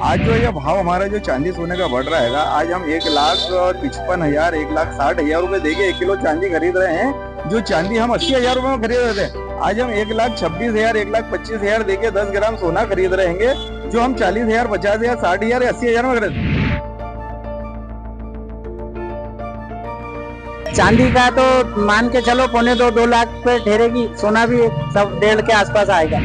आज जो ये भाव हमारा जो चांदी सोने का बढ़ रहा है, आज हम 1,55,000 1,60,000 रुपए देके 1 किलो चांदी खरीद रहे हैं। जो चांदी हम 80,000 रुपए में खरीद रहे थे, आज हम 1,26,000 1,25,000 देके 10 ग्राम सोना खरीद रहे हैं, जो हम 40,000 50,000 60,000 या 80,000 में खरीद। चांदी का तो मान के चलो 2.25 लाख पे ठहरेगी, सोना भी सब 1.5 के आसपास आएगा।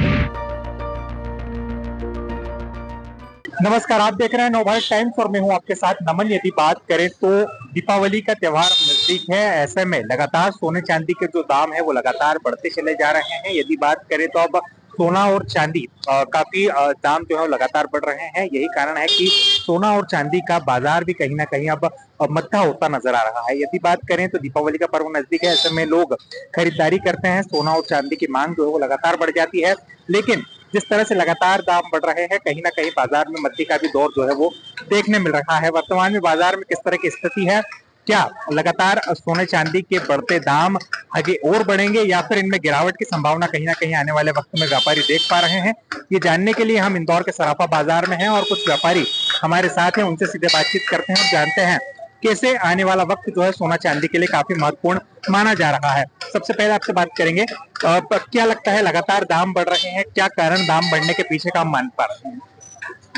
नमस्कार, आप देख रहे हैं नवभारत टाइम्स और मैं हूं आपके साथ नमन। यदि बात करें तो दीपावली का त्योहार नजदीक है, ऐसे में लगातार सोने चांदी के जो दाम है वो लगातार बढ़ते चले जा रहे हैं। यदि बात करें तो अब सोना और चांदी काफी दाम जो है लगातार बढ़ रहे हैं। यही कारण है कि सोना और चांदी का बाजार भी कहीं ना कहीं अब मत्था होता नजर आ रहा है। यदि बात करें तो दीपावली का पर्व नजदीक है, ऐसे में लोग खरीदारी करते हैं, सोना और चांदी की मांग जो है वो लगातार बढ़ जाती है। लेकिन जिस तरह से लगातार दाम बढ़ रहे हैं, कहीं ना कहीं बाजार में मंदी का भी दौर जो है वो देखने मिल रहा है। वर्तमान में बाजार में किस तरह की स्थिति है, क्या लगातार सोने चांदी के बढ़ते दाम आगे और बढ़ेंगे या फिर इनमें गिरावट की संभावना कहीं ना कहीं आने वाले वक्त में व्यापारी देख पा रहे हैं, ये जानने के लिए हम इंदौर के सराफा बाजार में हैं और कुछ व्यापारी हमारे साथ हैं। उनसे सीधे बातचीत करते हैं और जानते हैं कैसे आने वाला वक्त जो है सोना चांदी के लिए काफी महत्वपूर्ण माना जा रहा है। सबसे पहले आपसे बात करेंगे, क्या लगता है लगातार दाम बढ़ रहे हैं, क्या कारण दाम बढ़ने के पीछे का हम मान पा रहे हैं?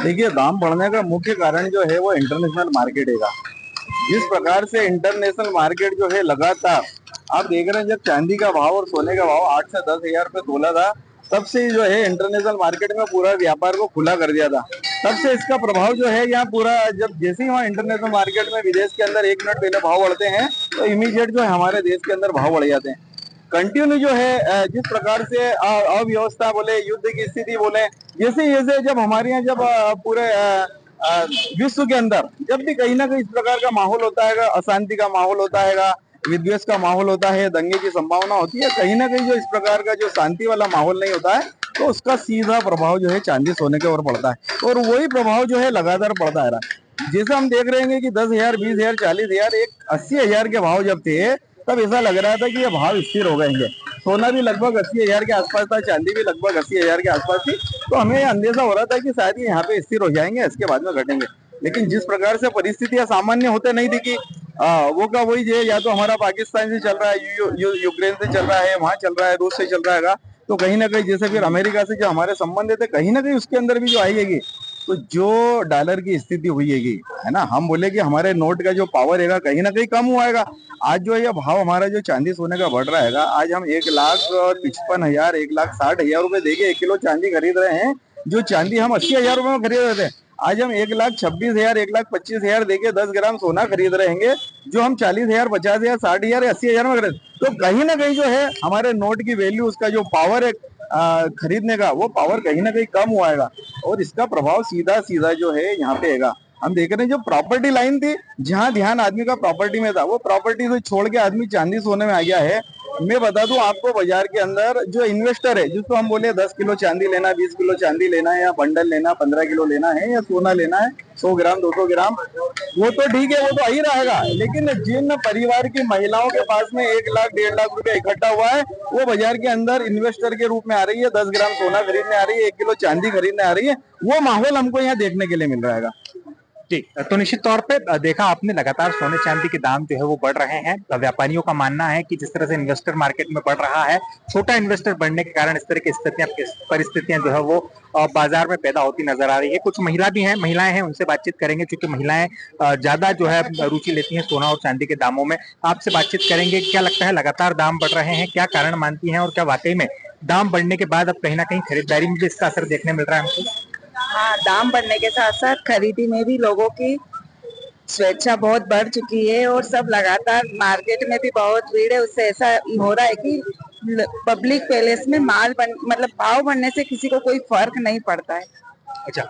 देखिए, दाम बढ़ने का मुख्य कारण जो है वो इंटरनेशनल मार्केट है। जिस प्रकार से इंटरनेशनल मार्केट जो है लगातार आप देख रहे हैं, जब चांदी का भाव और सोने का भाव 8 से 10,000 रुपए तोला था, तब से जो है इंटरनेशनल मार्केट में पूरा व्यापार को खुला कर दिया था। तब से इसका प्रभाव जो है यहाँ पूरा, जब जैसे ही वहाँ इंटरनेशनल मार्केट में विदेश के अंदर 1 मिनट पहले भाव बढ़ते हैं तो इमीडिएट जो है हमारे देश के अंदर भाव बढ़ जाते हैं। कंटिन्यू जो है जिस प्रकार से अव्यवस्था बोले, युद्ध की स्थिति बोले, जैसे जैसे जब हमारे यहाँ जब पूरे विश्व के अंदर जब भी कहीं ना कहीं इस प्रकार का माहौल होता है, अशांति का माहौल होता है, विद्वेष का माहौल होता है, दंगे की संभावना होती है, कहीं ना कहीं जो इस प्रकार का जो शांति वाला माहौल नहीं होता है तो उसका सीधा प्रभाव जो है चांदी सोने के ऊपर पड़ता है और वही प्रभाव जो है लगातार पड़ता है रहा। जैसे हम देख रहे हैं कि 10,000 20,000 40,000 80,000 के भाव जब थे, तब ऐसा लग रहा था कि ये भाव स्थिर हो गए। सोना भी लगभग 80,000 के आसपास था, चांदी भी लगभग 80,000 के आसपास थी, तो हमें अंदेशा हो रहा था कि शायद ये यहाँ पे स्थिर हो जाएंगे, इसके बाद में घटेंगे। लेकिन जिस प्रकार से परिस्थितियां सामान्य होते नहीं दिखी, वो का वही है, या तो हमारा पाकिस्तान से चल रहा है, यूक्रेन से चल रहा है, वहाँ चल रहा है, रूस से चल रहा है, तो कहीं ना कहीं जैसे फिर अमेरिका से जो हमारे संबंध थे, कहीं ना कहीं उसके अंदर भी जो आएगी, तो जो डॉलर की स्थिति हुई है ना, हम बोले कि हमारे नोट का जो पावर है कहीं ना कहीं कम हुआ है। आज जो ये भाव हमारा जो चांदी सोने का बढ़ रहा है, आज हम 1,55,000 1,60,000 रुपए देके 1 किलो चांदी खरीद रहे हैं। जो चांदी हम 80,000 रुपए में खरीद रहे थे, आज हम 1,26,000 1,25,000 देके 10 ग्राम सोना खरीद रहे हैं, जो हम 40,000 50,000 60,000 80,000 में खरीद। तो कहीं ना कहीं जो है हमारे नोट की वैल्यू, उसका जो पावर है खरीदने का, वो पावर कहीं ना कहीं कम हुआ है और इसका प्रभाव सीधा सीधा जो है यहाँ पे है। हम देख रहे हैं जो प्रॉपर्टी लाइन थी, जहाँ ध्यान आदमी का प्रॉपर्टी में था, वो प्रॉपर्टी से छोड़ के आदमी चांदी सोने में आ गया है। मैं बता दूं आपको, बाजार के अंदर जो इन्वेस्टर है, जिसको हम बोले 10 किलो चांदी लेना, 20 किलो चांदी लेना है, या बंडल लेना, 15 किलो लेना है, या सोना लेना है 100 ग्राम 200 ग्राम, वो तो ठीक है, वो तो आ ही रहेगा। लेकिन जिन परिवार की महिलाओं के पास में 1 लाख 1.5 लाख रुपया इकट्ठा हुआ है, वो बाजार के अंदर इन्वेस्टर के रूप में आ रही है, 10 ग्राम सोना खरीदने आ रही है, 1 किलो चांदी खरीदने आ रही है। वो माहौल हमको यहाँ देखने के लिए मिल रहा है। जी, तो निश्चित तौर पे देखा आपने, लगातार सोने चांदी के दाम जो है वो बढ़ रहे हैं। व्यापारियों का मानना है कि जिस तरह से इन्वेस्टर मार्केट में बढ़ रहा है, छोटा इन्वेस्टर बढ़ने के कारण इस तरह की परिस्थितियां जो है वो बाजार में पैदा होती नजर आ रही है। कुछ महिलाएं हैं, उनसे बातचीत करेंगे, क्योंकि महिलाएं ज्यादा जो है रुचि लेती हैं सोना और चांदी के दामों में। आपसे बातचीत करेंगे, क्या लगता है लगातार दाम बढ़ रहे हैं, क्या कारण मानती हैं और क्या वाकई में दाम बढ़ने के बाद अब कहीं ना कहीं खरीदारी में भी इसका असर देखने मिल रहा है हमको? हाँ, दाम बढ़ने के साथ साथ खरीदी में भी लोगों की स्वेच्छा बहुत बढ़ चुकी है और सब लगातार, मार्केट में भी बहुत भीड़ है। उससे ऐसा हो रहा है कि पब्लिक पैलेस में मतलब भाव बढ़ने से किसी को कोई फर्क नहीं पड़ता है। अच्छा,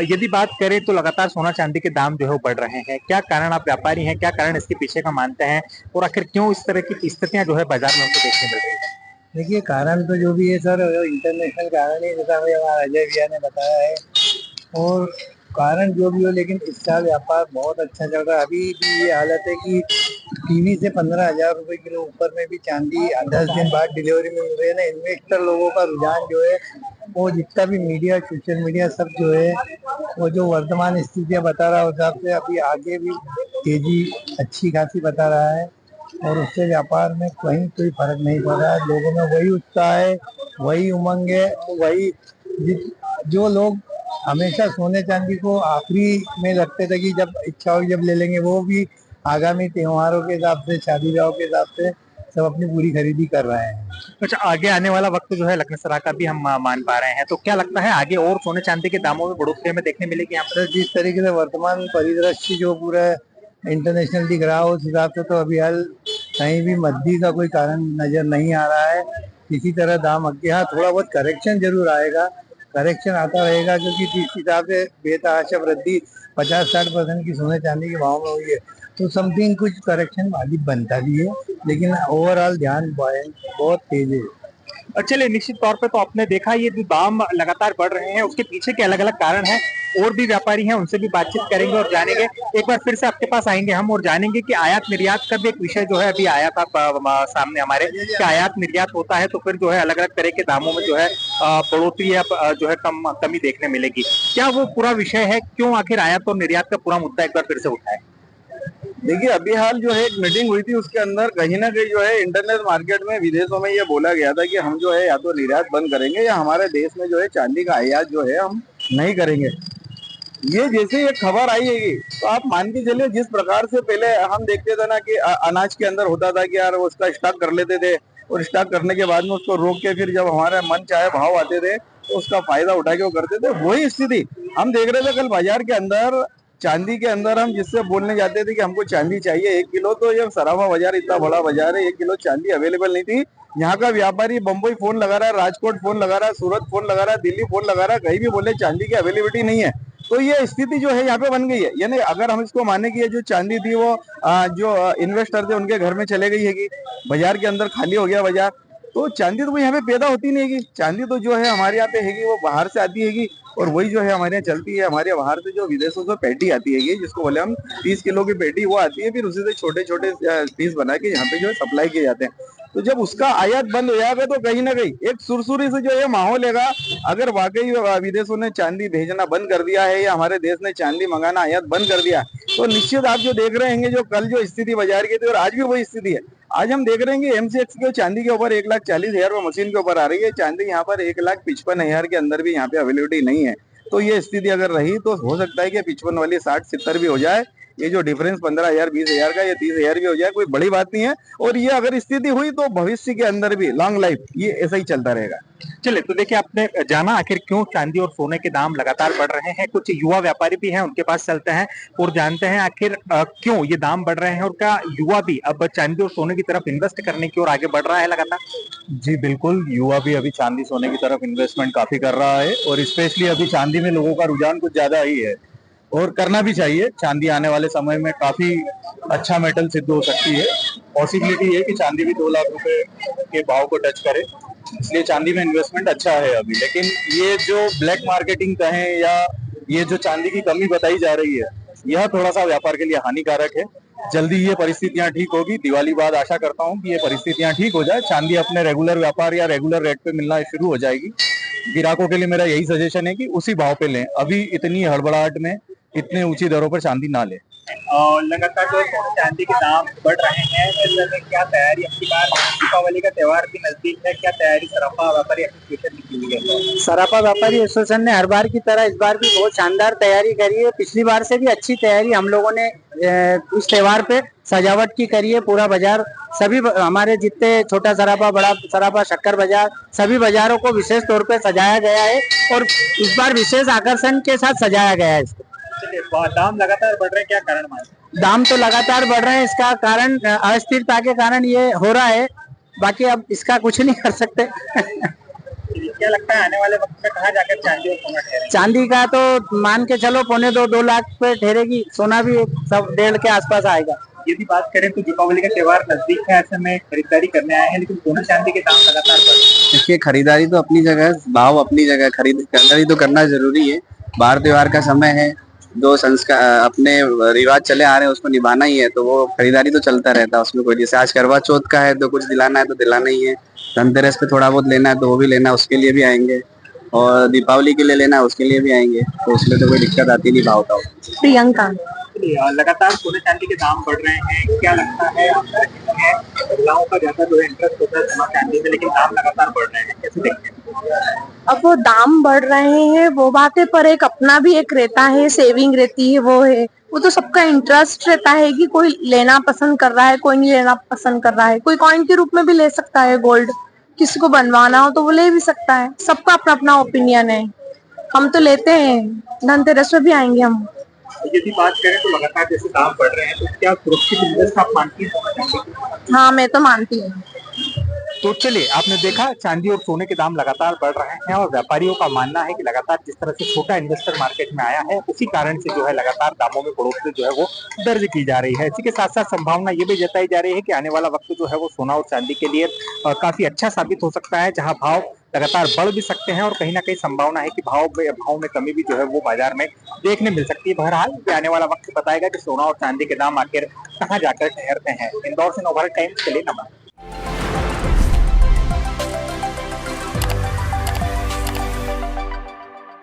यदि बात करें तो लगातार सोना चांदी के दाम जो है वो बढ़ रहे हैं, क्या कारण, आप व्यापारी हैं, क्या कारण इसके पीछे का मानते हैं और आखिर क्यों इस तरह की स्थितियां जो है बाजार में हमको देखने मिल रही है? देखिए, कारण तो जो भी है सर, इंटरनेशनल कारण है, जैसा हमारा अजय भैया ने बताया है, और कारण जो भी हो, लेकिन इस साल व्यापार बहुत अच्छा चल रहा है। अभी भी ये हालत है कि टीवी से 15,000 रुपए किलो ऊपर में भी चांदी 10 दिन बाद डिलीवरी में मिल रही है ना। इन्वेस्टर लोगों का रुझान जो है वो जितना भी मीडिया, सोशल मीडिया सब जो है, वो जो वर्तमान स्थितियां बता रहा है उस हिसाब से अभी आगे भी तेजी अच्छी खासी बता रहा है, और उससे व्यापार में कहीं कोई फर्क नहीं पड़ रहा है। लोगों में वही उत्साह है, वही उमंग है, वही जो लोग हमेशा सोने चांदी को आखिरी में रखते थे कि जब इच्छा होगी जब ले लेंगे, वो भी आगामी त्योहारों के हिसाब से, शादी ब्याह के हिसाब से सब अपनी पूरी खरीदी कर रहे हैं। अच्छा, आगे आने वाला वक्त जो है लग्नसराय का भी हम मान पा रहे हैं, तो क्या लगता है आगे और सोने चांदी के दामों में बढ़ोतरी हमें देखने मिलेगी यहाँ पर? जिस तरीके से वर्तमान परिदृश्य जो पूरा इंटरनेशनल दिख रहा है उस हिसाब से तो अभी हाल कहीं भी मद्दी का कोई कारण नजर नहीं आ रहा है। इसी तरह दाम आगे, हाँ थोड़ा बहुत करेक्शन जरूर आएगा, करेक्शन आता रहेगा, क्योंकि जिस हिसाब से बेतहाशा वृद्धि 50-60% की सोने चांदी के भाव में हुई है, तो समथिंग कुछ करेक्शन वाजिब बनता भी है, लेकिन ओवरऑल ध्यान बहुत तेज है। चलिए, निश्चित तौर पे तो आपने देखा ये जो दाम लगातार बढ़ रहे हैं उसके पीछे के अलग अलग कारण हैं, और भी व्यापारी हैं उनसे भी बातचीत करेंगे और जानेंगे। एक बार फिर से आपके पास आएंगे हम और जानेंगे कि आयात निर्यात का भी एक विषय जो है अभी आया था सामने हमारे, कि आयात निर्यात होता है तो फिर जो है अलग अलग तरह के दामों में जो है बढ़ोतरी या जो है कमी देखने मिलेगी। क्या वो पूरा विषय है, क्यों आखिर आयात और निर्यात का पूरा मुद्दा एक बार फिर से उठा है? देखिए, अभी हाल जो है एक मीटिंग हुई थी, उसके अंदर कहीं ना कहीं जो है इंटरनेशनल मार्केट में विदेशों में ये बोला गया था कि हम जो है या तो निर्यात बंद करेंगे या हमारे देश में जो है चांदी का आयात जो है हम नहीं करेंगे। ये जैसे एक खबर आई है तो आप मान के चलिए, जिस प्रकार से पहले हम देखते थे ना कि अनाज के अंदर होता था कि यार वो उसका स्टॉक कर लेते थे, और स्टॉक करने के बाद में उसको रोक के फिर जब हमारे मन चाहे भाव आते थे तो उसका फायदा उठा के वो करते थे। वही स्थिति हम देख रहे थे कल बाजार के अंदर। चांदी के अंदर हम जिससे बोलने जाते थे कि हमको चांदी चाहिए 1 किलो, तो ये सराफा बाजार इतना बड़ा बाजार है, 1 किलो चांदी अवेलेबल नहीं थी। यहाँ का व्यापारी बम्बई फोन लगा रहा है, राजकोट फोन लगा रहा है, सूरत फोन लगा रहा है, दिल्ली फोन लगा रहा है, कहीं भी बोले चांदी की अवेलेबिलिटी नहीं है। तो ये स्थिति जो है यहाँ पे बन गई है। यानी अगर हम इसको माने कि ये जो चांदी थी वो जो इन्वेस्टर थे उनके घर में चले गई है, कि बाजार के अंदर खाली हो गया बाजार, तो चांदी तो यहाँ पे पैदा होती नहीं है। चांदी तो जो है हमारे यहाँ पे है वो बाहर से आती है, और वही जो है हमारे यहाँ चलती है। हमारे बाहर से जो विदेशों से पेटी आती है, जिसको बोले हम 30 किलो की पेटी, वो आती है, फिर उसी से छोटे छोटे पीस बना के यहाँ पे जो है सप्लाई किए जाते हैं। तो जब उसका आयात बंद हो जाएगा तो कहीं ना कहीं एक सुरसुरी से जो है माहौल लेगा। अगर वाकई विदेशों ने चांदी भेजना बंद कर दिया है या हमारे देश ने चांदी मंगाना आयात बंद कर दिया, तो निश्चित आप जो देख रहे हैं, जो कल जो स्थिति बाजार की थी और आज भी वही स्थिति है। आज हम देख रहे हैं कि MCX के चांदी के ऊपर 1,40,000 मशीन के ऊपर आ रही है। चांदी यहाँ पर 1,55,000 के अंदर भी यहाँ पे अवेलेबिलिटी नहीं है। तो ये स्थिति अगर रही तो हो सकता है कि 55 वाली 60-70 भी हो जाए। ये जो डिफरेंस 15,000 20,000 का, ये 30,000 भी हो जाए, कोई बड़ी बात नहीं है। और ये अगर स्थिति हुई तो भविष्य के अंदर भी लॉन्ग लाइफ ये ऐसा ही चलता रहेगा। चले, तो देखिए आपने जाना आखिर क्यों चांदी और सोने के दाम लगातार बढ़ रहे हैं। कुछ युवा व्यापारी भी हैं, उनके पास चलते हैं और जानते हैं आखिर क्यों ये दाम बढ़ रहे हैं, और क्या युवा भी अब चांदी और सोने की तरफ इन्वेस्ट करने की ओर आगे बढ़ रहा है लगातार? जी बिल्कुल, युवा भी अभी चांदी सोने की तरफ इन्वेस्टमेंट काफी कर रहा है, और स्पेशली अभी चांदी में लोगों का रुझान कुछ ज्यादा ही है, और करना भी चाहिए। चांदी आने वाले समय में काफी अच्छा मेटल सिद्ध हो सकती है। पॉसिबिलिटी है कि चांदी भी 2 लाख रुपए के भाव को टच करे, इसलिए चांदी में इन्वेस्टमेंट अच्छा है अभी। लेकिन ये जो ब्लैक मार्केटिंग कहें या ये जो चांदी की कमी बताई जा रही है, यह थोड़ा सा व्यापार के लिए हानिकारक है। जल्दी ये परिस्थितियां ठीक होगी, दिवाली बाद आशा करता हूं कि ये परिस्थितियां ठीक हो जाए, चांदी अपने रेगुलर व्यापार या रेगुलर रेट पे मिलना शुरू हो जाएगी। ग्राहकों के लिए मेरा यही सजेशन है कि उसी भाव पे लें, अभी इतनी हड़बड़ाहट में इतने ऊंची दरों पर चांदी ना ले। और लगातार जो सोने चांदी के दाम बढ़ रहे हैं, ऐसे में क्या तैयारी अपनी बार दीपावली का त्योहार भी नजदीक है, क्या तैयारी सराफा व्यापारी एसोसिएशन ने की है? सराफा व्यापारी एसोसिएशन ने हर बार की तरह इस बार भी बहुत शानदार तैयारी करी है। पिछली बार से भी अच्छी तैयारी हम लोगों ने इस त्योहार पे सजावट की करी है। पूरा बाजार, सभी हमारे जितने छोटा सराफा, बड़ा सराफा, शक्कर बाजार, सभी बाजारों को विशेष तौर पे सजाया गया है, और इस बार विशेष आकर्षण के साथ सजाया गया है इसको। दाम लगातार बढ़ रहे हैं, क्या कारण मानते? दाम तो लगातार बढ़ रहे हैं, इसका कारण अस्थिरता के कारण ये हो रहा है, बाकी अब इसका कुछ नहीं कर सकते। क्या लगता है आने वाले वक्त में कहाँ जाकर चांदी और सोना ठहरेगा? चांदी का तो मान के चलो 1.25-2 लाख पे ठहरेगी, सोना भी सब 1.5 के आसपास आएगा। यदि बात करें तो दीपावली का त्योहार नजदीक है, ऐसे में खरीदारी करने आए हैं, लेकिन सोना चांदी के दाम लगातार बढ़ रहे हैं। देखिए, खरीदारी तो अपनी जगह, भाव अपनी जगह, खरीदारी तो करना जरूरी है। बाहर त्योहार का समय है, जो संस्कार अपने रिवाज चले आ रहे हैं उसको निभाना ही है, तो वो खरीदारी तो चलता रहता है। उसमें कोई, जैसे आज करवा चौथ का है तो कुछ दिलाना है तो दिलाना ही है, धनतेरस पे थोड़ा बहुत लेना है तो वो भी लेना है, उसके लिए भी आएंगे। और दीपावली के लिए लेना है उसके लिए भी आएंगे, तो उसमें तो कोई दिक्कत आती नहीं भाव का। प्रियंका। लगातार सोने चांदी के दाम बढ़ रहे हैं, क्या लगता है आपका महिलाओं का ज्यादा जो है इंटरेस्ट होता है सोना चांदी में, लेकिन दाम लगातार बढ़ रहे हैं, कैसे देखते हैं? अब वो दाम बढ़ रहे हैं वो बातें, पर एक अपना भी एक रहता है, सेविंग रहती है, वो है, वो तो सबका इंटरेस्ट रहता है कि कोई लेना पसंद कर रहा है, कोई नहीं लेना पसंद कर रहा है, कोई कॉइन के रूप में भी ले सकता है गोल्ड, किसी को बनवाना हो तो वो ले भी सकता है, सबका अपना अपना ओपिनियन है। हम तो लेते हैं, धनतेरस में भी आएंगे हम। यदि बात करें तो लगातार जैसे दाम बढ़ रहे हैं तो क्या सुरक्षित इन्वेस्ट आप मानती हैं सोना चांदी में? हाँ, मैं तो मानती हूँ। तो चलिए, आपने देखा चांदी और सोने के दाम लगातार बढ़ रहे हैं और व्यापारियों का मानना है कि लगातार जिस तरह से छोटा इन्वेस्टर मार्केट में आया है उसी कारण से जो है लगातार दामों में बढ़ोतरी जो है वो दर्ज की जा रही है। इसी के साथ साथ संभावना ये भी जताई जा रही है कि आने वाला वक्त जो है वो सोना और चांदी के लिए काफी अच्छा साबित हो सकता है, जहां भाव लगातार बढ़ भी सकते हैं और कहीं ना कहीं संभावना है कि भाव में कमी भी जो है वो बाजार में देखने मिल सकती है। बहरहाल ये आने वाला वक्त बताएगा कि सोना और चांदी के दाम आखिर कहाँ जाकर ठहरते हैं। इंदौर से नवभारत टाइम्स के लिए नमन।